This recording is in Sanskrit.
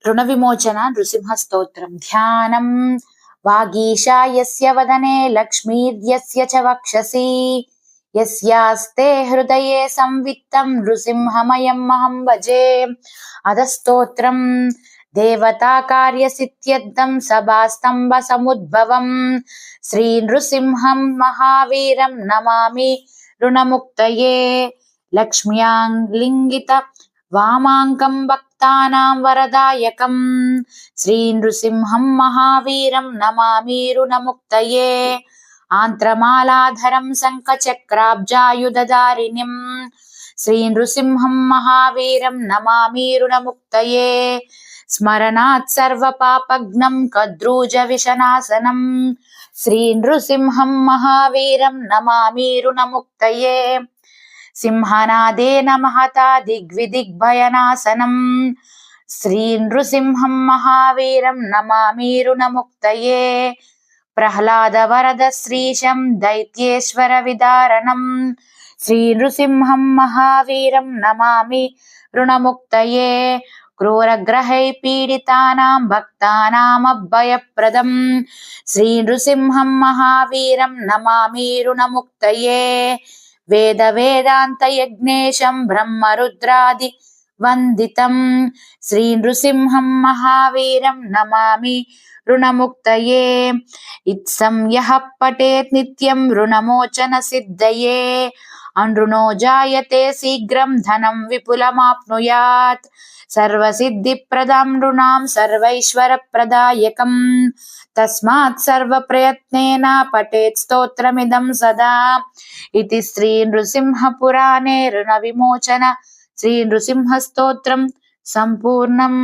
ऋणविमोचन नृसिंहस्तोत्रम् ध्यानम् वागीशायस्य वदने लक्ष्मीर्यस्य च वक्षसि यस्यास्ते हृदये संवित्तं नृसिंहमयम् अहं भजे अधस्तोत्रम् देवताकार्यसिद्ध्यर्थं सभास्तम्भसमुद्भवम् श्री नृसिंहं महावीरं नमामि ऋणमुक्तये लक्ष्म्यां लिङ्गित वामाङ्कं भक्तानां वरदायकम् श्री नृसिंहं महावीरं नमामि ऋणमुक्तये आन्त्रमालाधरं शङ्खचक्राब्जायुधधारिणीं श्री नृसिंहं महावीरं नमामि ऋणमुक्तये स्मरणात् सर्वपापघ्नं कद्रूजविशनाशनं श्री नृसिंहं महावीरं नमामि ऋणमुक्तये सिंहनादेन महता दिग्विदिग्भयनाशनं श्री नृसिंहं महावीरं नमामि ऋणमुक्तये प्रह्लादवरद श्रीशं दैत्येश्वर विदारणं श्री नृसिंहं महावीरं नमामि ऋणमुक्तये क्रूरग्रहैः पीडितानां भक्तानामभयप्रदं श्री नृसिंहं महावीरं नमामि ऋणमुक्तये वेदवेदान्तयज्ञेशं ब्रह्मरुद्रादि वन्दितं श्री नृसिंहं महावीरं नमामि ऋणमुक्तये इत्थं यः पठेत् नित्यं ऋणमोचन सिद्धये अनृणो जायते शीघ्रं धनं विपुलमाप्नुयात् सर्वसिद्धिप्रदं नृणां सर्वैश्वरप्रदायकं तस्मात् सर्वप्रयत्नेन पठेत् स्तोत्रमिदं सदा इति श्री नृसिंहपुराणे ऋणविमोचन श्री नृसिंहस्तोत्रं सम्पूर्णम्।